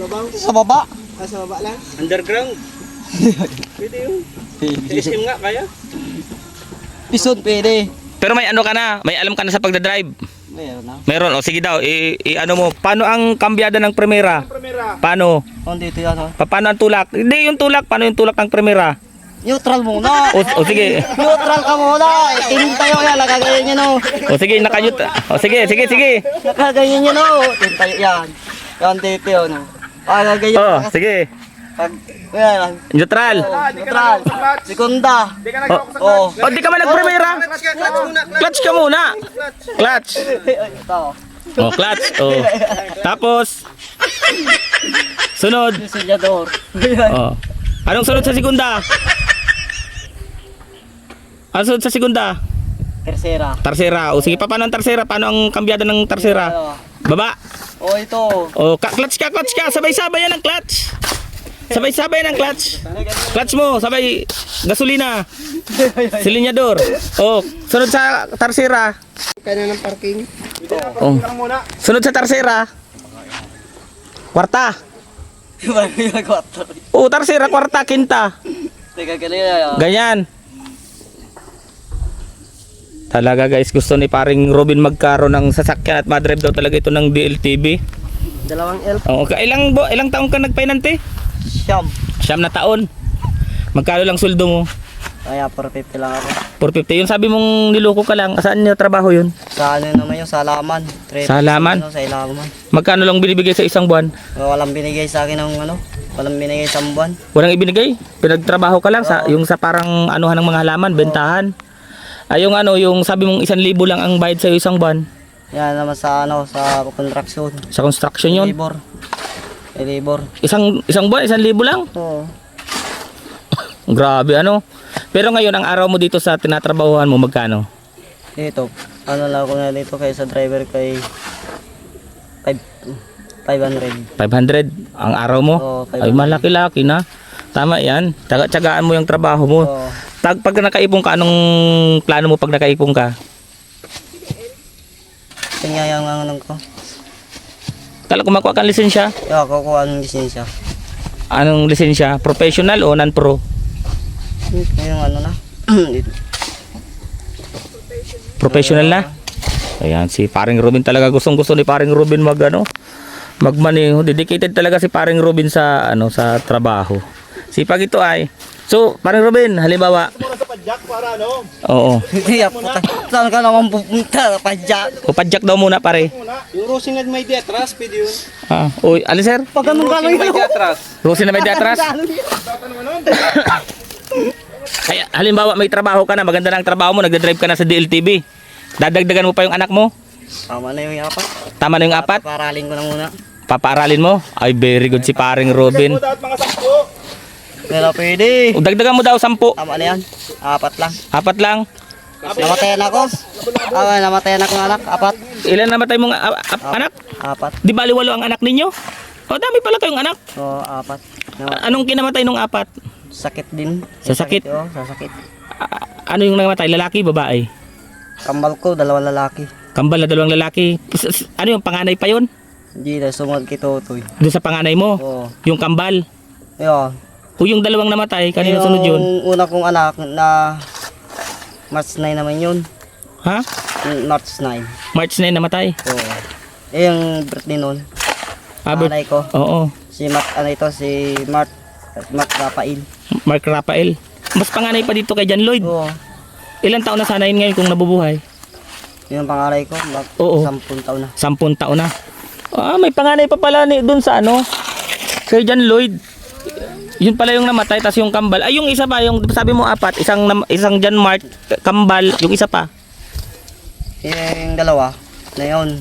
ibabaw? Sa baba. Sa baba lang? Underground. Pwede yun. SM nga kaya. Pisod pwede. Pero may ano ka na, may alam ka na sa pagdadrive. Meron na. Meron, o sige daw, ano mo, paano ang kambyada ng Primera? Primera. Paano? Dito yan oh. Paano ang tulak? Hindi yung tulak, paano yung tulak ng Primera? Neutral muna. O sige. Neutral ka muna. Tingin tayo yan. Nakagayan nyo no. O sige, nakanyut. O sige. Nakagayan nyo no. Tingin tayo yan. Yan dito yun. Nakagayan. O, sige. Pag, yan. Neutral. Neutral. Segunda. Di ka nagawa ko sa Oh. O, di ka man nag-Primera. Clutch ka muna. Clutch. Ito. O, clutch. O. Tapos, sunod. Senyador. O. Anong sunod sa segunda? Anong sunod sa segunda? Tercera. Tarsera. O sige, paano ang tarsera? Paano ang kambyada ng tarsera? Baba. Oh, ito. O, clutch ka. Sabay-sabay yan ang clutch. Sabay-sabay yan ang clutch. Clutch mo, sabay gasolina. Silinyador. O, sunod sa tarsera. Kaya ng parking. O, Lang muna. sunod sa tarsera. Kwarta. Mag-4. O, tarsera, kwarta, kinta. Teka, kanina. Ganyan. Talaga guys, gusto ni paring Robin magkaroon ng sasakyan at madrive daw talaga ito ng DLTV. Dalawang elf. O, ilang taong ka nagpainante? Siyam. 9 na taon. Magkano lang sweldo mo? Kaya 450 lang ako. 450. Yung sabi mong niloko ka lang. Saan niyo trabaho yun? Sa ano naman yung sa Laman. Sa Laman? Sa Ilaman. Magkano lang binibigay sa isang buwan? Walang binigay sa akin ng ano. Walang binigay sa buwan. Walang ibinigay? Pinagtrabaho ka lang sa yung sa parang anuhan ng mga halaman, bentahan. Ay yung ano, yung sabi mong 1,000 lang ang bayad sa isang buwan. Yan naman sa ano, sa construction. Sa construction yun. Labor. Labor. Isang buwan, 1,000 lang. Oo. Grabe ano. Pero ngayon ang araw mo dito sa tinatrabahuhan mo magkano? Dito. Ano lang ako na dito kay sa driver kay 500. 500 ang araw mo? Oo, 500. Ay malaki-laki na. Tama yan. Tsagaan mo yung trabaho mo. Oo. Pag nakaipon ka, anong plano mo pag nakaipon ka? Kanya yung ano ko. Kala ko makuha kang lisensya? Yo, kukuha ng lisensya. Anong lisensya? Professional o non-pro? Yung ano na. Dito. Professional na? Ayan, si paring Robin talaga gustong-gusto ni paring Robin magmaneho. Dedicated talaga si paring Robin sa sa trabaho. Sipag ito ay. So, paring Robin, halimbawa. Muna sa padjak para ano? Oo. Hindi, puta. Saan ka naman pupunta? Padyak. O padjak daw muna pare. Yung Rosing at may diatras, pwede yun. Ah, oy, alin sir? Pag ganun ka lang yun. Rosin na may di atras. Ay, halimbawa may trabaho ka na, maganda na ang trabaho mo, nagda-drive ka na sa DLTV. Dadagdagan mo pa yung anak mo? Tama na yung 4. Tama na yung 4? Paralin ko na muna. Papaaralin mo? Ay, very good si paring Robin. Dapat mga 10. Pero pwede. O, dagdagan mo daw 10. Tama na yan. 4 lang. 4 lang. Namatayan ako. Namatayan ako ng anak. 4. Ilan namatay mong anak? 4. Di bali 8 ang anak ninyo? O, dami pala kayong anak. Oo, 4. Anong kinamatay nung 4? Sakit din. Sa sakit? Oo, sa sakit. Ano yung namatay? Lalaki, babae? Kambal ko, 2 lalaki. Kambal na 2 lalaki. Ano yung panganay pa yun? Hindi na sumod kito to. Doon sa panganay mo? Oo. Yung kambal? Yo. O yung 2 namatay, kanina sunod yun? Yung una kong anak na March 9 naman yun. Ha? March 9. March 9 namatay? Oo. Yung birthday nun. Abot? Nanay ko. Oo. Si Mark Rafael. Mark Rafael. Mas panganay pa dito kay John Lloyd. Oo. Ilang taon na sana yun ngayon kung nabubuhay? Yun ang pangaray ko. Oo. 10 taon na. 10 taon na. May panganay pa pala doon sa kay John Lloyd. Yun pala yung namatay, tas yung kambal. Ay, yung isa pa, yung sabi mo 4, isang John Mark, kambal, yung isa pa. Yung dalawa, na yun.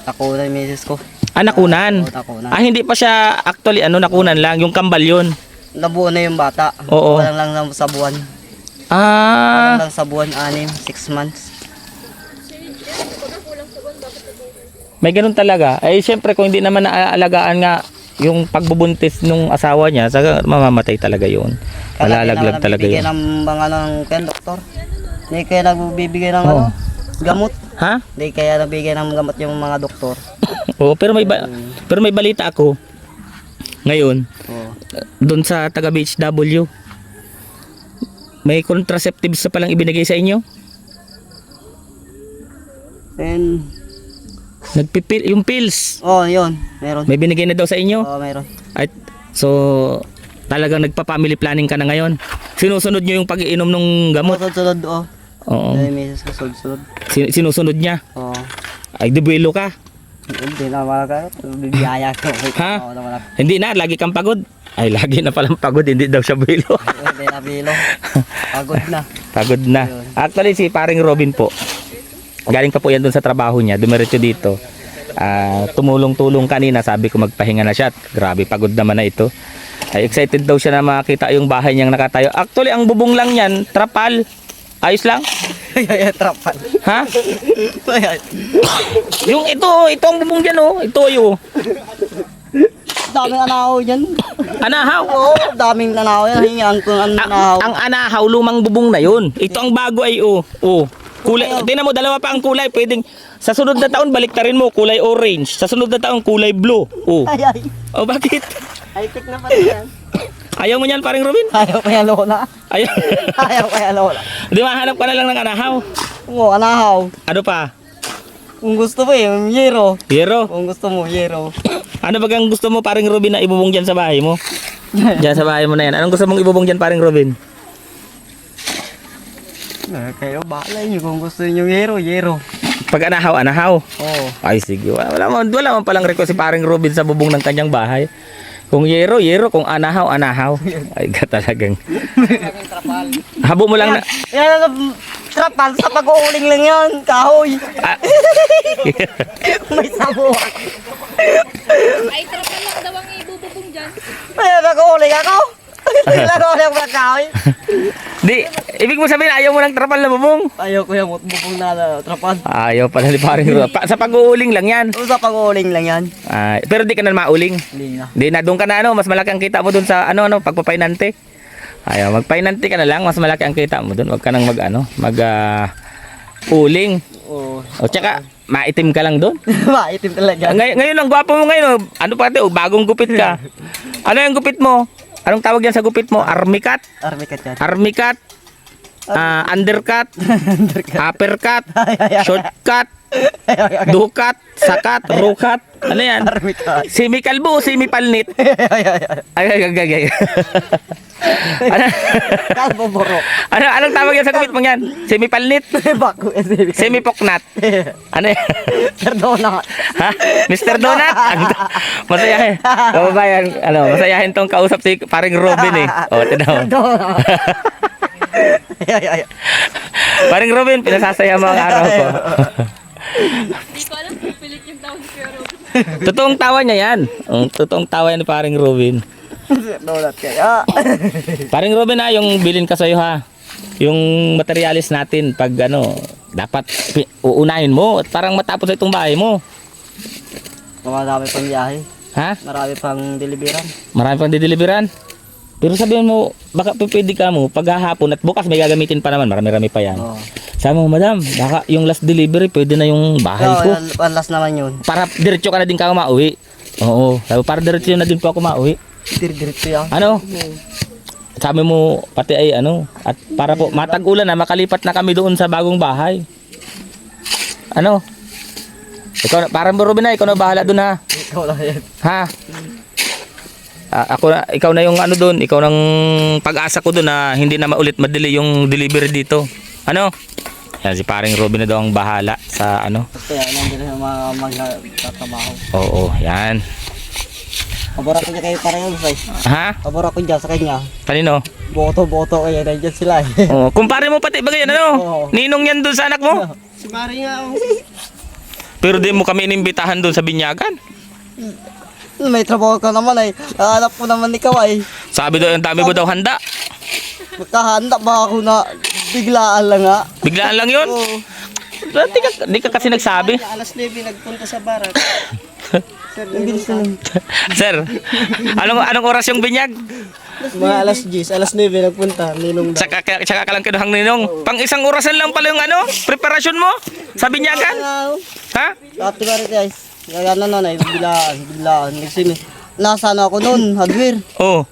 Ako na yung misis ko. Nakunan. Oo, nakunan. Hindi pa siya actually, nakunan lang, yung kambal yun. Nabuo na yung bata. Oo. Walang lang sa buwan. Walang lang sa buwan, 6 months. May ganun talaga. Siyempre, kung hindi naman naaalagaan nga, yung pagbubuntis nung asawa niya, mamamatay talaga yun. Malalaglag talaga yun. Ng mga doktor. Hindi kaya nagbibigay ng gamot. Ha? Hindi kaya nabigay ng gamot yung mga doktor. Oo, pero may balita ako. Ngayon, Oo. doon sa taga BHW, may contraceptives na palang ibinigay sa inyo? And, Nagpipil, yung pills, yun. Meron. may binigay na daw sa inyo? Oo, meron. At, so, talagang nagpa-family planning ka na ngayon. Sinusunod nyo yung pag-iinom ng gamot? Sunod-sunod, Oo. Dahil may sunod-sunod. Sinusunod niya? Oo. Ay, debuelo ka? Hindi na malaga. Bibiyaya ko. Ha? Oo, na malaga. Hindi na, lagi kang pagod. Ay, lagi na palang pagod, hindi daw siya buelo. Hindi na bilo. Pagod na. Pagod na. Actually, si paring Robin po, galing pa po yan dun sa trabaho niya, dumiretso dito. Tumulong-tulong kanina, sabi ko magpahinga na siya. At grabe, pagod naman na ito. Ay, excited daw siya na makita yung bahay niyang nakatayo. Actually, ang bubong lang yan, trapal. Ayos lang. Trapal. Ha? Yung ito ang bubong dyan, oh. Ito yung Daming anahaw dyan. anahaw. Oo, daming anahaw yan. Hingaan ko ang anahaw. Ang anahaw, lumang bubong na yun. Ito ang bago ay, oh. Kulay, tingnan mo, dalawa pa ang kulay. Pwedeng, sa sunod na taon, baliktarin mo, kulay orange. Sa sunod na taon, kulay blue. Ay. Bakit? High-tech na pala yan. Ayaw mo niyan, paring Robin? Ayaw kaya lola. Ayaw. Ayaw kaya lola. Di mahanap ka na lang ng anahaw. Oo, anahaw. Ano pa? Kung gusto mo yero. Yero. Kung gusto mo, yero. Ano ba ang gusto mo, paring Robin, na ibubong dyan sa bahay mo? Dyan sa bahay mo na yan. Anong gusto mong ibubong dyan, paring Robin? Kayo, bahala nyo. Kung gusto nyo yero. Pag anahaw, anahaw. Oo. Ay, sige. Wala man palang request si paring Robin sa bubong ng kanyang bahay. Kung yero, kung anahaw, anahaw. Ay, talagang. Habo mo lang na. Yan, trapal. Sa pag-uuling lang yan. Kahoy. Ah, May sabuhan. Ay, trapal lang daw ang ibububong dyan. May nag-uuling ako. Nag-uuling ako ng kahoy. di, ibig mo sabihin, ayaw mo ng trapal na bubong? Ayaw ko yung bubong na trapal. Ayaw pala ni paring Robin. Sa pag-uuling lang yan. O sa pag-uuling lang yan. Pero di ka na mauling. Hindi na. Di na, doon ka na mas malaki ang kita mo doon sa pagpapainante. Ayaw, magpainante ka na lang, mas malaki ang kita mo doon. Huwag ka nang uling. Oo. O tsaka, maitim ka lang doon. Maitim talaga. Ngayon, ang gwapo mo ngayon. Ano pati, bagong gupit ka. Ano yung gupit mo? Anong tawag yan sa gupit mo? Army cut? Army cut yan. Army cut? Undercut? Uppercut? Shortcut? Dukat? Sakat? Rukat? Ano yan? Army cut. Semi-kalbo o semi-palnit? Ay. Kalbo boro. Anong tawag yan sa gupit mo yan? Semi-palnit? Bako. Semi-poknat? Ano yan? Perdona. Ha? Mr. Donut? Masayahin. Kababayan, masayahin tong kausap si paring Robin eh. O, tinaw. Perdona. Paring Robin, pinasasaya mo ang araw ko. Hindi ko alam kung pilit yung tawag ni Kuya Robin. Totoong tawa niya yan. Totoong tawa yan ni paring Robin. Perdona kaya. Paring Robin yung bilin ka sa'yo ha. Yung materialis natin pag dapat uunahin mo at parang matapos itong bahay mo. Marami pang biyahe. Ha? Marami pang deliveran. Marami pang dideliveran. Pero sabihin mo, baka pwede ka mo paghahapon at bukas may gagamitin pa naman. Marami-rami pa yan. Oo. Sabi mo, madam, baka yung last delivery pwede na yung bahay ko. Last naman yun. Para diretso ka na din ka mauwi. Oo. Sabi, para diretso na din po ako mauwi. Diretso yan. Ano? Sabi mo, pati ay at para po matag-ulan na, makalipat na kami doon sa bagong bahay. Ano? Ikaw, parang Robin na, ikaw na bahala doon ha. Ikaw lang yan. Ha? Ikaw na yung doon, ikaw nang pag-asa ko doon na hindi na maulit madali yung delivery dito. Ano? Yan, si paring Robin na daw ang bahala sa Kaya nandiyan yung mga magtatrabaho. Oo, yan. Pabora ko niya kayo pareho, guys. Ha? Pabora ko dyan sa kanya. Kanino? Boto kayo, nandiyan sila eh. Oh, kumpare mo pati bagay yan, Oo. Ninong yan doon sa anak mo? Si Mari nga ako. Pero di mo kami inimbitahan doon sa binyagan. May trabaho ka naman ay. Hanap ko naman ikaw ay. Sabi daw, ang dami mo daw handa. Magkahanda ba ako na biglaan lang ha? Biglaan lang yun. Oo. Di ka kasi nagsabi. Alas 9 nagpunta sa barak. Sir, Ang bilis na lang. Sir, anong oras yung binyag? mga alas 10, alas 9 nagpunta. Ninong daw. Tsaka ka lang kinuhang ninong. Pang isang orasan lang pala yung preparasyon mo sa binyagan. Ha? Dati ba rin guys? Gagana na na, biglaan. nasa ano ako noon, hardware. Oh.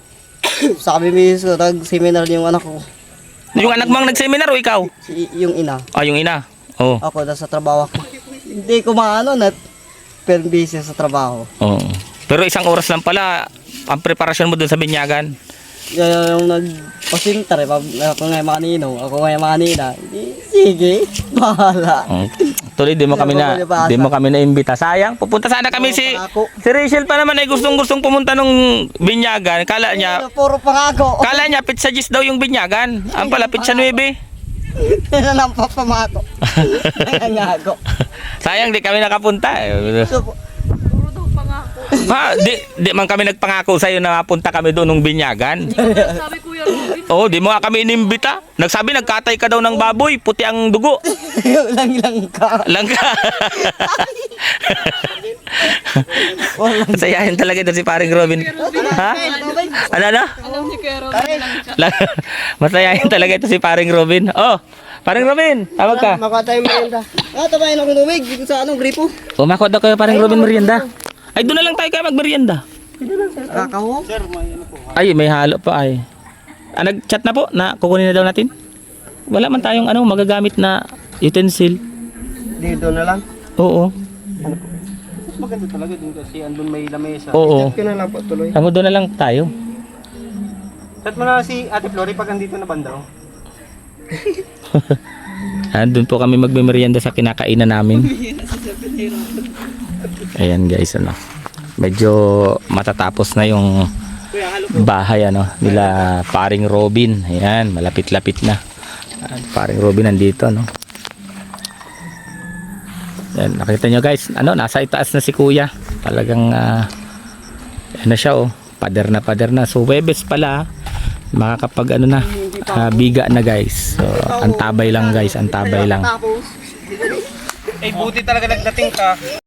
Sa kami mismo, nag-seminar yung anak ko. Yung anak mo ang nag-seminar o ikaw? Yung ina. Ah, yung ina. Oh. Ako nasa trabaho ako. Hindi ko maano na busy sa trabaho. Oo. Pero isang oras lang pala ang preparasyon mo dun sa binyagan. Yan yung nagpasintar eh. Ako nga yung makanino, ako nga yung makanina. Sige, bahala. Tuloy, di mo kami na imbita. Sayang, pupunta sana kami si Rachel pa naman ay gustong pumunta nung binyagan. Kala niya, Puro pangako. kala niya pizza gis daw yung binyagan. Ang pala pizza 9. Yan ang papamako. Nangangako. Sayang di kami nakapunta. So, Ha, di man kami nagpangako sa iyo na mapunta kami doon nung binyagan. Sabi Kuya Robin, Oo, di mo nga kami inimbita. Nagsabi nagkatay ka daw ng baboy, puti ang dugo. lang ka. Langka. Masayahin talaga ito si paring Robin. Ha? Ano? alam ni Kuya Robin lang siya. Masayahin talaga ito si paring Robin. Oh, paring Robin, tawag ka. Makuha tayong merienda. Tabayin ako lumig sa anong gripo. Umakot daw kayo paring Robin merienda. Ay, doon na lang tayo kayo magmerienda. Kakaho? Ay, may halo pa ay. Ah, nag-chat na po na kukunin na daw natin. Wala man tayong magagamit na utensil. Dito na lang. Oo. Maganda talaga dun kasi andun may lamesa. Oo. Kaya na lang po tuloy. Tango doon na lang tayo. Chat mo na si Ate Flori pag andito na banda. Doon po kami magmemerienda sa kinakainan namin. Ayan guys, medyo matatapos na yung bahay nila paring Robin. Ayan, malapit-lapit na. Paring Robin nandito, Ayan, nakita nyo guys, nasa itaas na si Kuya. Talagang siya, pader na. So Webes pala makakapag biga na guys. So antabay lang guys, antabay lang. Eh buti talaga nagdating ka.